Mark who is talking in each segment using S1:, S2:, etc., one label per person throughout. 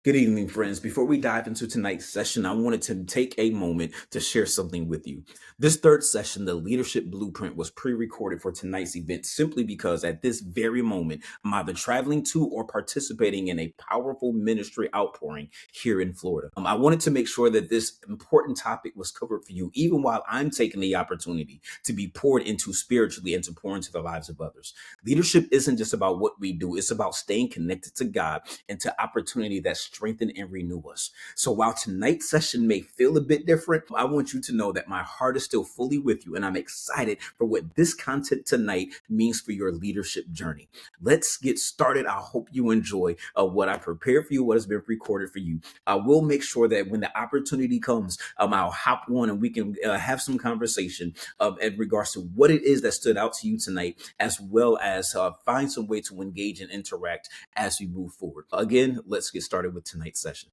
S1: Good evening, friends. Before we dive into tonight's session, I wanted to take a moment to share something with you. This third session, the Leadership Blueprint, was pre recorded for tonight's event simply because at this very moment, I'm either traveling to or participating in a powerful ministry outpouring here in Florida. I wanted to make sure that this important topic was covered for you, even while I'm taking the opportunity to be poured into spiritually and to pour into the lives of others. Leadership isn't just about what we do, it's about staying connected to God and to opportunity that strengthen and renew us. So while tonight's session may feel a bit different, I want you to know that my heart is still fully with you and I'm excited for what this content tonight means for your leadership journey. Let's get started. I hope you enjoy what I prepared for you, what has been recorded for you. I will make sure that when the opportunity comes, I'll hop on and we can have some conversation in regards to what it is that stood out to you tonight, as well as find some way to engage and interact as we move forward. Again, let's get started with tonight's session.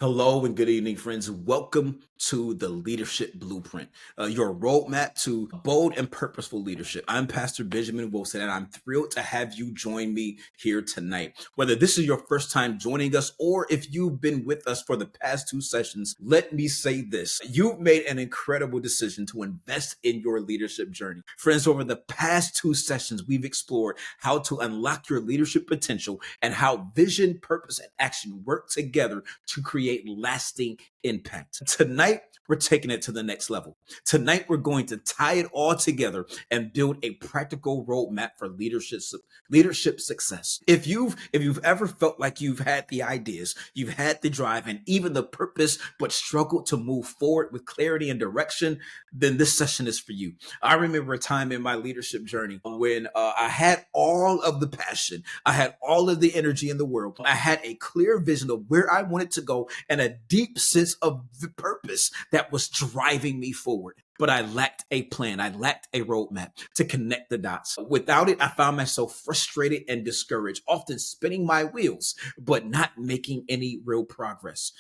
S1: Hello and good evening, friends. Welcome to the Leadership Blueprint, your roadmap to bold and purposeful leadership. I'm Pastor Benjamin Wilson, and I'm thrilled to have you join me here tonight. Whether this is your first time joining us or if you've been with us for the past two sessions, let me say this. You've made an incredible decision to invest in your leadership journey. Friends, over the past two sessions, we've explored how to unlock your leadership potential and how vision, purpose, and action work together to create lasting impact. Tonight, we're taking it to the next level. Tonight, we're going to tie it all together and build a practical roadmap for leadership success. If you've ever felt like you've had the ideas, you've had the drive, and even the purpose, but struggled to move forward with clarity and direction, then this session is for you. I remember a time in my leadership journey when I had all of the passion, I had all of the energy in the world, I had a clear vision of where I wanted to go and a deep sense of the purpose that was driving me forward. But I lacked a plan. I lacked a roadmap to connect the dots. Without it, I found myself frustrated and discouraged, often spinning my wheels, but not making any real progress.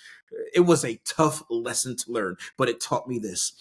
S1: It was a tough lesson to learn, but it taught me this.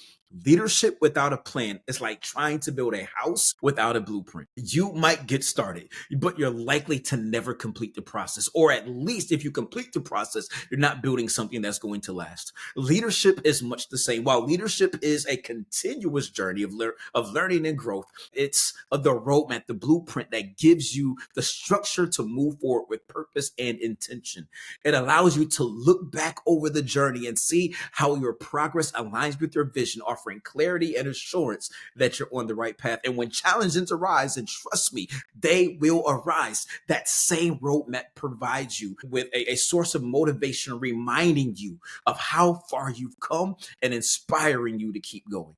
S1: Leadership without a plan is like trying to build a house without a blueprint. You might get started, but you're likely to never complete the process. Or at least if you complete the process, you're not building something that's going to last. Leadership is much the same. While leadership is a continuous journey of learning and growth, it's the roadmap, the blueprint that gives you the structure to move forward with purpose and intention. It allows you to look back over the journey and see how your progress aligns with your vision, offering clarity and assurance that you're on the right path. And when challenges arise, and trust me, they will arise, that same roadmap provides you with a source of motivation, reminding you of how far you've come and inspiring you to keep going.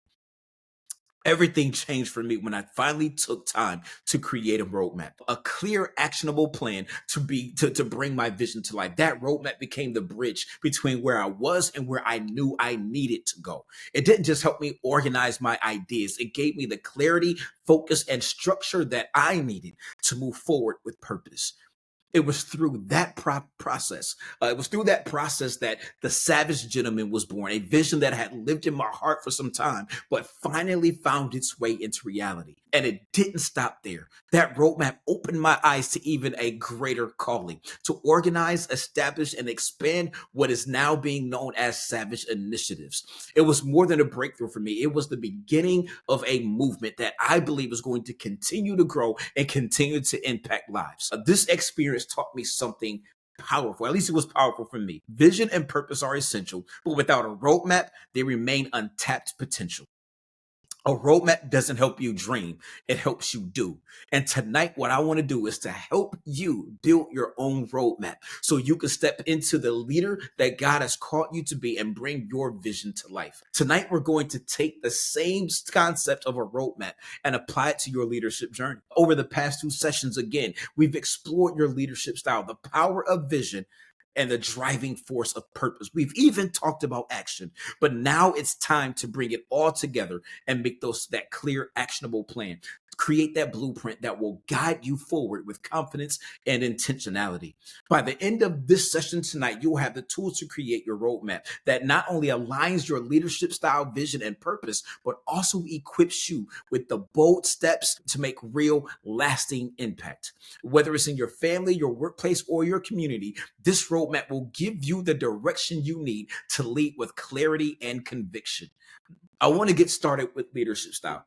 S1: Everything changed for me when I finally took time to create a roadmap, a clear, actionable plan to bring my vision to life. That roadmap became the bridge between where I was and where I knew I needed to go. It didn't just help me organize my ideas, it gave me the clarity, focus, and structure that I needed to move forward with purpose. It was through that process. It was through that process that the Savage Gentleman was born, a vision that had lived in my heart for some time, but finally found its way into reality. And it didn't stop there. That roadmap opened my eyes to even a greater calling to organize, establish, and expand what is now being known as Savage Initiatives. It was more than a breakthrough for me. It was the beginning of a movement that I believe is going to continue to grow and continue to impact lives. This experience taught me something powerful. At least it was powerful for me. Vision and purpose are essential, but without a roadmap, they remain untapped potential. A roadmap doesn't help you dream, it helps you do. And tonight, what I want to do is to help you build your own roadmap so you can step into the leader that God has called you to be and bring your vision to life. Tonight, we're going to take the same concept of a roadmap and apply it to your leadership journey. Over the past two sessions, again, we've explored your leadership style, the power of vision, and the driving force of purpose. We've even talked about action, but now it's time to bring it all together and make that clear, actionable plan. create that blueprint that will guide you forward with confidence and intentionality. By the end of this session tonight, you'll have the tools to create your roadmap that not only aligns your leadership style, vision, and purpose, but also equips you with the bold steps to make real, lasting impact. Whether it's in your family, your workplace, or your community, this roadmap will give you the direction you need to lead with clarity and conviction. I want to get started with leadership style.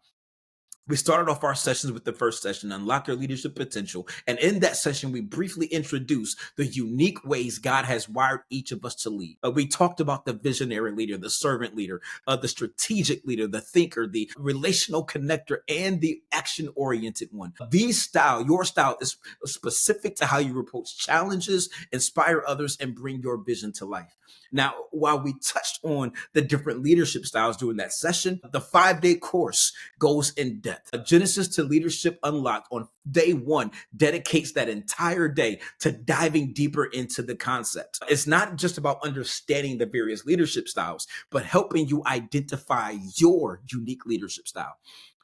S1: We started off our sessions with the first session, Unlock Your Leadership Potential. And in that session, we briefly introduced the unique ways God has wired each of us to lead. We talked about the visionary leader, the servant leader, the strategic leader, the thinker, the relational connector, and the action oriented one. Your style is specific to how you approach challenges, inspire others, and bring your vision to life. Now, while we touched on the different leadership styles during that session, the 5-day course goes in depth. A Genesis to Leadership Unlocked on day one dedicates that entire day to diving deeper into the concept. It's not just about understanding the various leadership styles, but helping you identify your unique leadership style.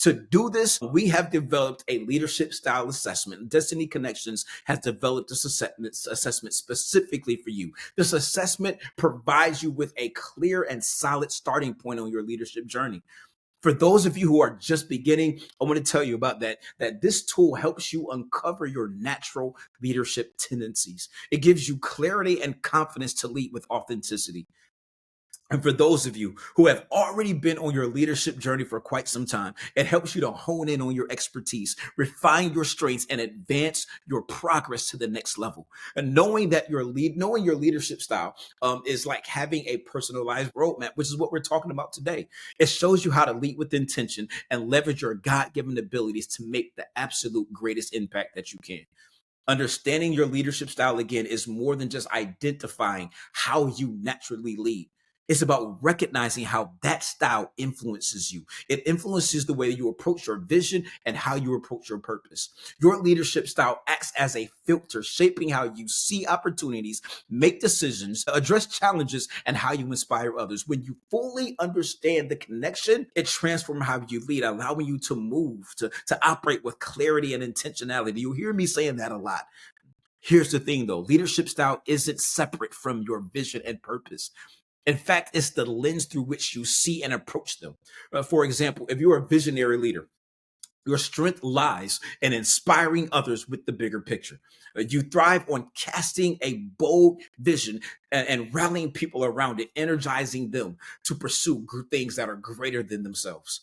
S1: To do this, we have developed a leadership style assessment. Destiny Connections has developed this assessment specifically for you. This assessment provides you with a clear and solid starting point on your leadership journey. For those of you who are just beginning, I want to tell you about that this tool helps you uncover your natural leadership tendencies. It gives you clarity and confidence to lead with authenticity. And for those of you who have already been on your leadership journey for quite some time, it helps you to hone in on your expertise, refine your strengths, and advance your progress to the next level. And knowing your leadership style is like having a personalized roadmap, which is what we're talking about today. It shows you how to lead with intention and leverage your God-given abilities to make the absolute greatest impact that you can. Understanding your leadership style, again, is more than just identifying how you naturally lead. It's about recognizing how that style influences you. It influences the way you approach your vision and how you approach your purpose. Your leadership style acts as a filter, shaping how you see opportunities, make decisions, address challenges, and how you inspire others. When you fully understand the connection, it transforms how you lead, allowing you to move, to operate with clarity and intentionality. You'll hear me saying that a lot. Here's the thing though, leadership style isn't separate from your vision and purpose. In fact, it's the lens through which you see and approach them. For example, if you're a visionary leader, your strength lies in inspiring others with the bigger picture. You thrive on casting a bold vision and rallying people around it, energizing them to pursue things that are greater than themselves.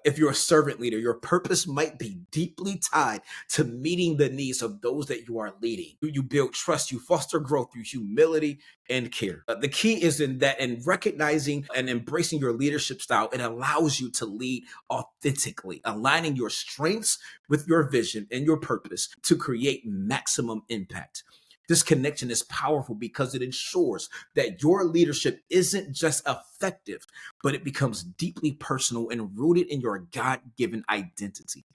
S1: If you're a servant leader, your purpose might be deeply tied to meeting the needs of those that you are leading. You build trust, you foster growth through humility and care. The key is in recognizing and embracing your leadership style, it allows you to lead authentically, aligning your strengths with your vision and your purpose to create maximum impact. This connection is powerful because it ensures that your leadership isn't just effective, but it becomes deeply personal and rooted in your God given identity.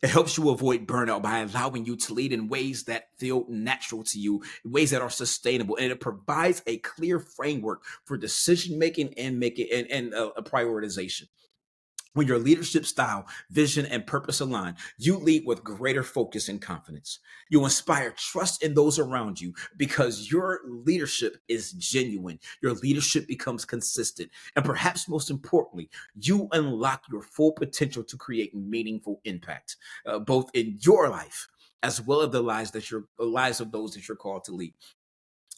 S1: It helps you avoid burnout by allowing you to lead in ways that feel natural to you, ways that are sustainable, and it provides a clear framework for decision making and prioritization. When your leadership style, vision, and purpose align, you lead with greater focus and confidence. You inspire trust in those around you because your leadership is genuine. Your leadership becomes consistent. And perhaps most importantly, you unlock your full potential to create meaningful impact, both in your life as well as the lives of those that you're called to lead.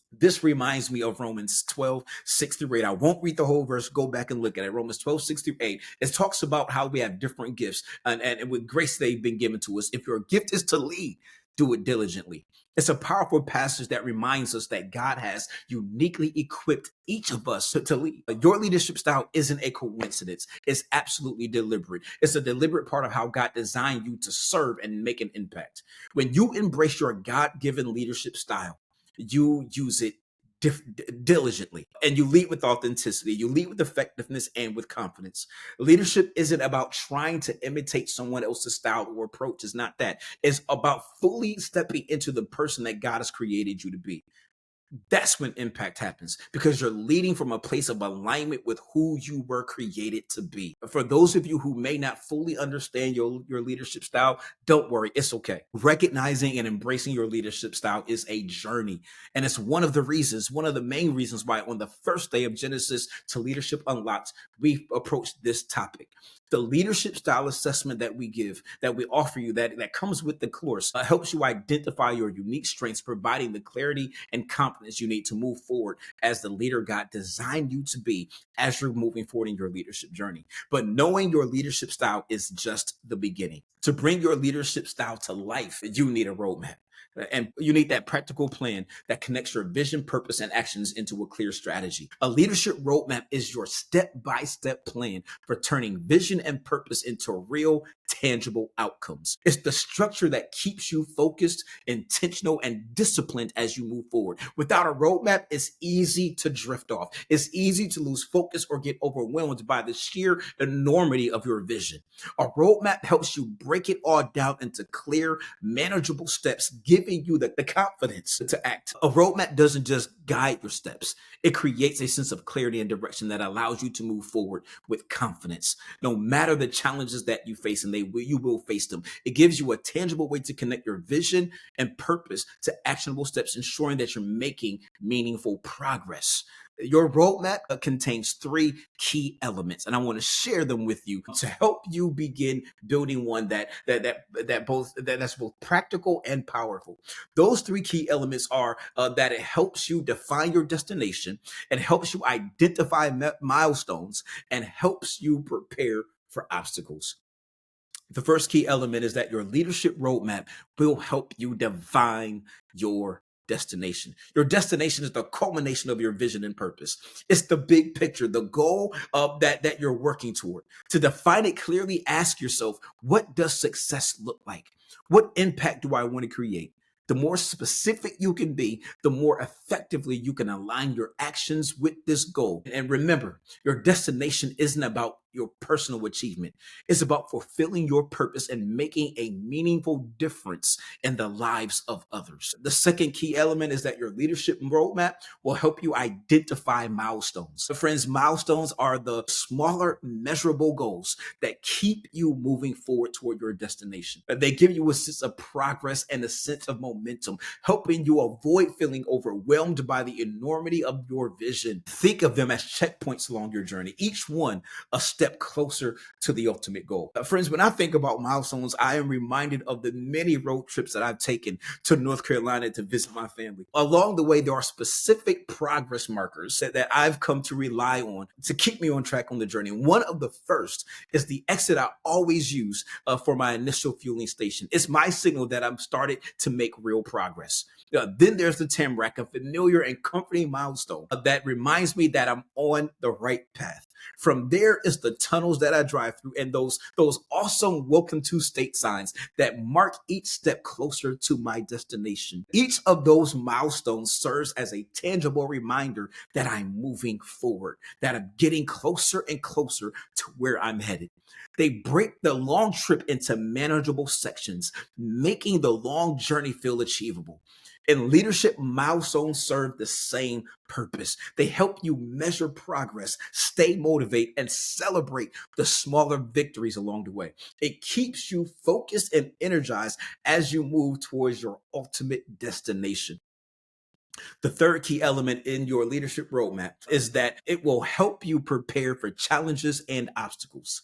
S1: This reminds me of Romans 12:6-8. I won't read the whole verse. Go back and look at it. Romans 12:6-8. It talks about how we have different gifts and with grace they've been given to us. If your gift is to lead, do it diligently. It's a powerful passage that reminds us that God has uniquely equipped each of us to lead. Your leadership style isn't a coincidence. It's absolutely deliberate. It's a deliberate part of how God designed you to serve and make an impact. When you embrace your God-given leadership style, you use it diligently and you lead with authenticity, you lead with effectiveness and with confidence. Leadership isn't about trying to imitate someone else's style or approach. It's not that. It's about fully stepping into the person that God has created you to be. That's when impact happens because you're leading from a place of alignment with who you were created to be. For those of you who may not fully understand your leadership style, don't worry, it's okay. Recognizing and embracing your leadership style is a journey. And it's one of the main reasons why on the first day of Genesis to Leadership Unlocked, we approached this topic. The leadership style assessment that we give, that we offer you, that comes with the course, helps you identify your unique strengths, providing the clarity and confidence you need to move forward as the leader God designed you to be as you're moving forward in your leadership journey. But knowing your leadership style is just the beginning. To bring your leadership style to life, you need a roadmap. And you need that practical plan that connects your vision, purpose, and actions into a clear strategy. A leadership roadmap is your step by step plan for turning vision and purpose into real, tangible outcomes. It's the structure that keeps you focused, intentional, and disciplined as you move forward. Without a roadmap, it's easy to drift off. It's easy to lose focus or get overwhelmed by the sheer enormity of your vision. A roadmap helps you break it all down into clear, manageable steps, giving you the confidence to act. A roadmap doesn't just guide your steps, it creates a sense of clarity and direction that allows you to move forward with confidence. No matter the challenges that you face, and you will face them, it gives you a tangible way to connect your vision and purpose to actionable steps, ensuring that you're making meaningful progress. Your roadmap contains three key elements, and I want to share them with you to help you begin building one that's both practical and powerful. Those three key elements are that it helps you define your destination, it helps you identify milestones, and helps you prepare for obstacles. The first key element is that your leadership roadmap will help you define your destination. Your destination is the culmination of your vision and purpose. It's the big picture, the goal of that you're working toward. To define it clearly, ask yourself, what does success look like? What impact do I want to create? The more specific you can be, the more effectively you can align your actions with this goal. And remember, your destination isn't about your personal achievement. It's about fulfilling your purpose and making a meaningful difference in the lives of others. The second key element is that your leadership roadmap will help you identify milestones. So friends, milestones are the smaller, measurable goals that keep you moving forward toward your destination. They give you a sense of progress and a sense of momentum, helping you avoid feeling overwhelmed by the enormity of your vision. Think of them as checkpoints along your journey, each one a step closer to the ultimate goal. Friends, when I think about milestones, I am reminded of the many road trips that I've taken to North Carolina to visit my family. Along the way, there are specific progress markers that I've come to rely on to keep me on track on the journey. One of the first is the exit I always use for my initial fueling station. It's my signal that I'm started to make real progress. Then there's the TAMRAC, a familiar and comforting milestone that reminds me that I'm on the right path. From there is the tunnels that I drive through and those awesome welcome to state signs that mark each step closer to my destination. Each of those milestones serves as a tangible reminder that I'm moving forward, that I'm getting closer and closer to where I'm headed. They break the long trip into manageable sections, making the long journey feel achievable. And leadership milestones serve the same purpose. They help you measure progress, stay motivated, and celebrate the smaller victories along the way. It keeps you focused and energized as you move towards your ultimate destination. The third key element in your leadership roadmap is that it will help you prepare for challenges and obstacles.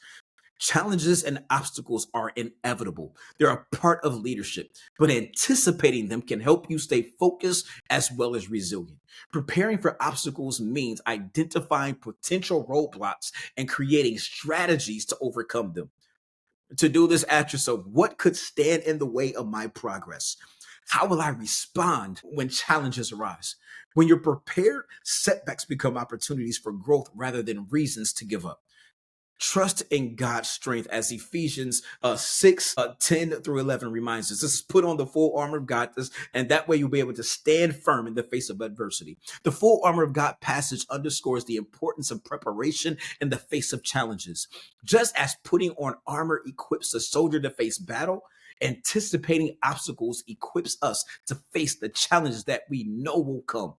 S1: Challenges and obstacles are inevitable. They're a part of leadership, but anticipating them can help you stay focused as well as resilient. Preparing for obstacles means identifying potential roadblocks and creating strategies to overcome them. To do this, ask yourself, what could stand in the way of my progress? How will I respond when challenges arise? When you're prepared, setbacks become opportunities for growth rather than reasons to give up. Trust in God's strength, as Ephesians 6, 10 through 11 reminds us. This is put on the full armor of God, and that way you'll be able to stand firm in the face of adversity. The full armor of God passage underscores the importance of preparation in the face of challenges. Just as putting on armor equips a soldier to face battle, anticipating obstacles equips us to face the challenges that we know will come.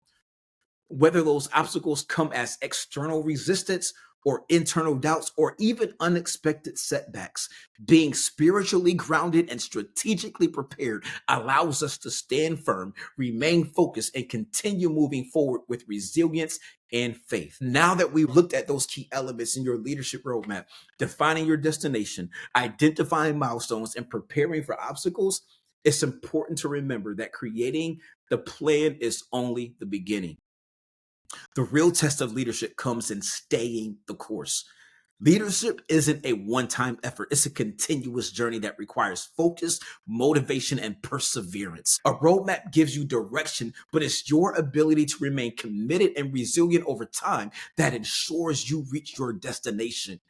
S1: whether those obstacles come as external resistance or internal doubts or even unexpected setbacks. Being spiritually grounded and strategically prepared allows us to stand firm, remain focused, and continue moving forward with resilience and faith. Now that we've looked at those key elements in your leadership roadmap, defining your destination, identifying milestones, and preparing for obstacles, it's important to remember that creating the plan is only the beginning. The real test of leadership comes in staying the course. Leadership isn't a one time effort, it's a continuous journey that requires focus, motivation, and perseverance. A roadmap gives you direction, but it's your ability to remain committed and resilient over time that ensures you reach your destination.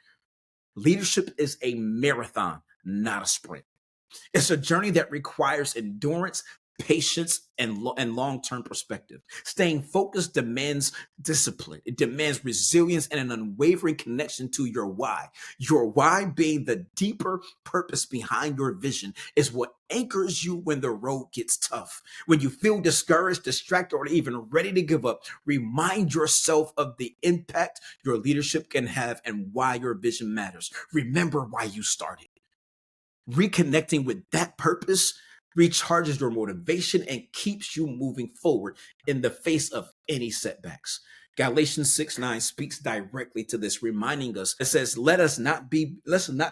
S1: Leadership is a marathon, not a sprint. It's a journey that requires endurance, patience, and long-term perspective. Staying focused demands discipline. It demands resilience and an unwavering connection to your why. Your why being the deeper purpose behind your vision is what anchors you when the road gets tough. When you feel discouraged, distracted, or even ready to give up, remind yourself of the impact your leadership can have and why your vision matters. Remember why you started. Reconnecting with that purpose recharges your motivation and keeps you moving forward in the face of any setbacks. Galatians 6:9 speaks directly to this, reminding us, it says, let's not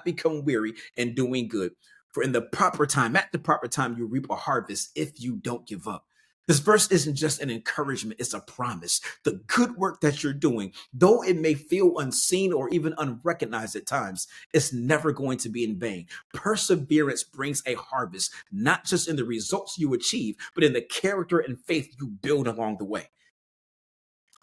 S1: become weary in doing good. For in the proper time, at the proper time, you reap a harvest if you don't give up. This verse isn't just an encouragement, it's a promise. The good work that you're doing, though it may feel unseen or even unrecognized at times, it's never going to be in vain. Perseverance brings a harvest, not just in the results you achieve, but in the character and faith you build along the way.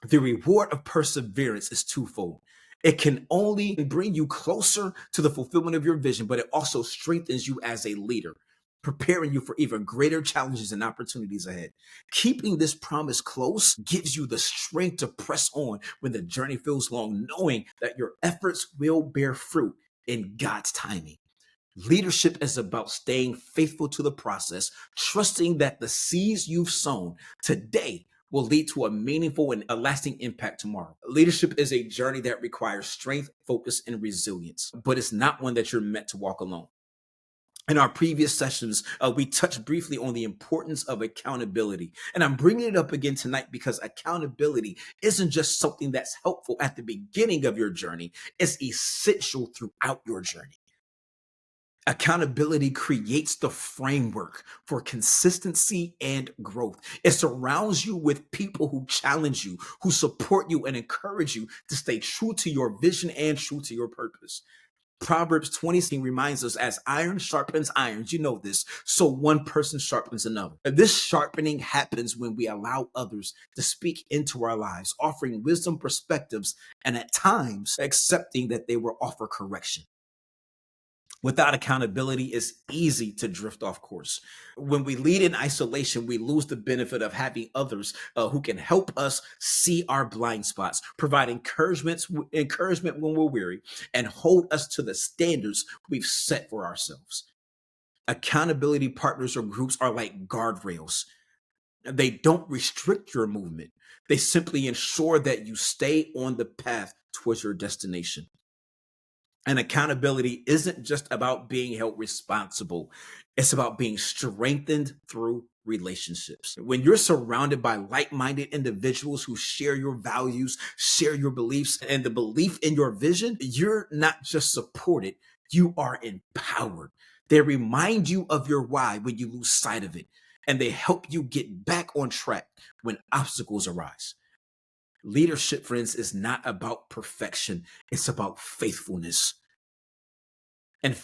S1: The reward of perseverance is twofold. It can only bring you closer to the fulfillment of your vision, but it also strengthens you as a leader, preparing you for even greater challenges and opportunities ahead. Keeping this promise close gives you the strength to press on when the journey feels long, knowing that your efforts will bear fruit in God's timing. Leadership is about staying faithful to the process, trusting that the seeds you've sown today will lead to a meaningful and a lasting impact tomorrow. Leadership is a journey that requires strength, focus, and resilience, but it's not one that you're meant to walk alone. In our previous sessions, we touched briefly on the importance of accountability. And I'm bringing it up again tonight because accountability isn't just something that's helpful at the beginning of your journey, it's essential throughout your journey. Accountability creates the framework for consistency and growth. It surrounds you with people who challenge you, who support you, and encourage you to stay true to your vision and true to your purpose. Proverbs 20 reminds us, as iron sharpens irons, you know this, so one person sharpens another. And this sharpening happens when we allow others to speak into our lives, offering wisdom, perspectives, and at times accepting that they will offer correction. Without accountability, it's easy to drift off course. When we lead in isolation, we lose the benefit of having others who can help us see our blind spots, provide encouragement when we're weary, and hold us to the standards we've set for ourselves. Accountability partners or groups are like guardrails. They don't restrict your movement. They simply ensure that you stay on the path towards your destination. And accountability isn't just about being held responsible, it's about being strengthened through relationships. When you're surrounded by like minded individuals who share your values, share your beliefs, and the belief in your vision, you're not just supported, you are empowered. They remind you of your why when you lose sight of it, and they help you get back on track when obstacles arise. Leadership, friends, is not about perfection, it's about faithfulness. And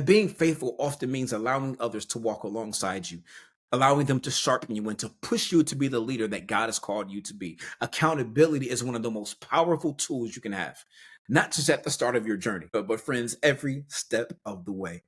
S1: being faithful often means allowing others to walk alongside you, allowing them to sharpen you and to push you to be the leader that God has called you to be. Accountability is one of the most powerful tools you can have, not just at the start of your journey, but friends, every step of the way.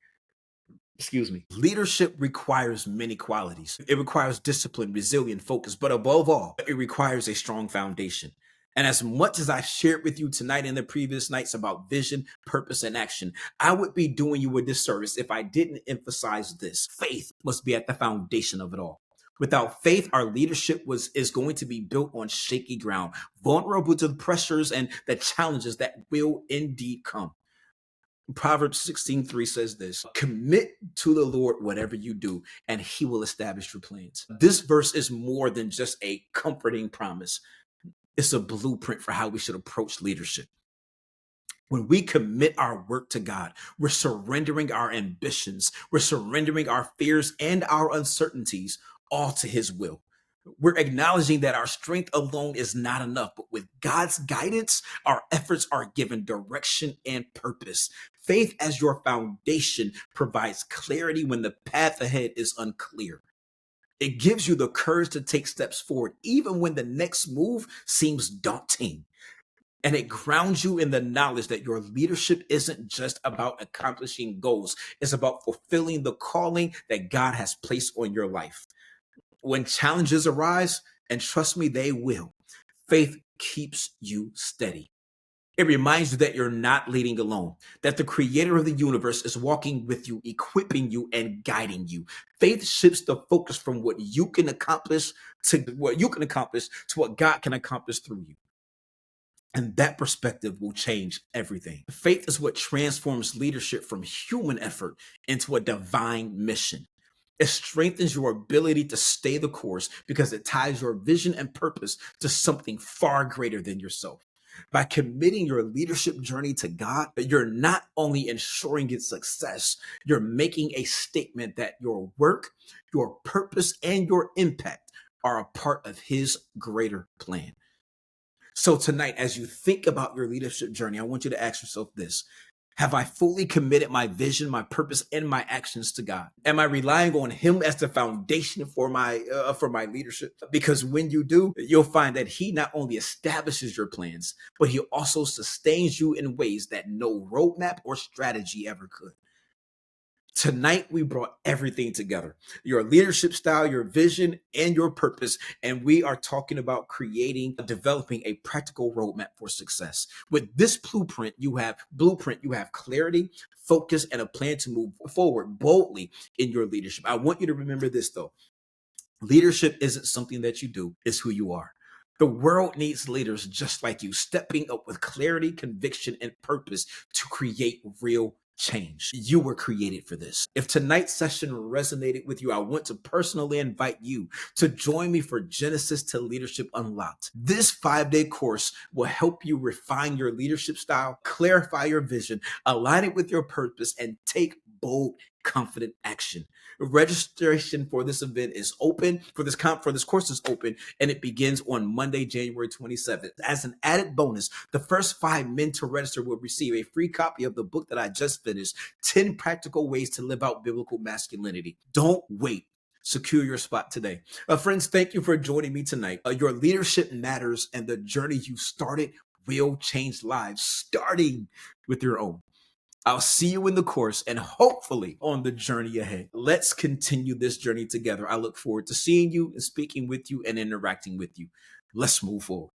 S1: Excuse me. Leadership requires many qualities. It requires discipline, resilience, focus, but above all, it requires a strong foundation. And as much as I've shared with you tonight and the previous nights about vision, purpose, and action, I would be doing you a disservice if I didn't emphasize this. Faith must be at the foundation of it all. Without faith, our leadership is going to be built on shaky ground, vulnerable to the pressures and the challenges that will indeed come. Proverbs 16:3 says this: commit to the Lord whatever you do, and he will establish your plans. This verse is more than just a comforting promise. It's a blueprint for how we should approach leadership. When we commit our work to God, we're surrendering our ambitions, we're surrendering our fears and our uncertainties all to his will. We're acknowledging that our strength alone is not enough, but with God's guidance, our efforts are given direction and purpose. Faith as your foundation provides clarity when the path ahead is unclear. It gives you the courage to take steps forward, even when the next move seems daunting. And it grounds you in the knowledge that your leadership isn't just about accomplishing goals, it's about fulfilling the calling that God has placed on your life. When challenges arise, and trust me, they will, faith keeps you steady. It reminds you that you're not leading alone, that the creator of the universe is walking with you, equipping you, and guiding you. Faith shifts the focus from what you can accomplish to what God can accomplish through you. And that perspective will change everything. Faith is what transforms leadership from human effort into a divine mission. It strengthens your ability to stay the course because it ties your vision and purpose to something far greater than yourself. By committing your leadership journey to God, you're not only ensuring its success, you're making a statement that your work, your purpose, and your impact are a part of His greater plan. So tonight, as you think about your leadership journey, I want you to ask yourself this: have I fully committed my vision, my purpose, and my actions to God? Am I relying on Him as the foundation for my leadership? Because when you do, you'll find that He not only establishes your plans, but He also sustains you in ways that no roadmap or strategy ever could. Tonight, we brought everything together: your leadership style, your vision, and your purpose. And we are talking about developing a practical roadmap for success. With this blueprint, you have clarity, focus, and a plan to move forward boldly in your leadership. I want you to remember this though. Leadership isn't something that you do, it's who you are. The world needs leaders just like you, stepping up with clarity, conviction, and purpose to create real change. You were created for this. If tonight's session resonated with you, I want to personally invite you to join me for Genesis to Leadership Unlocked. This 5-day course will help you refine your leadership style, clarify your vision, align it with your purpose, and take bold, confident action. Registration for this event is open. For this course is open, and it begins on Monday, January 27th. As an added bonus, the first 5 men to register will receive a free copy of the book that I just finished, 10 Practical Ways to Live Out Biblical Masculinity. Don't wait. Secure your spot today. Friends, thank you for joining me tonight. Your leadership matters, and the journey you started will change lives, starting with your own. I'll see you in the course and hopefully on the journey ahead. Let's continue this journey together. I look forward to seeing you and speaking with you and interacting with you. Let's move forward.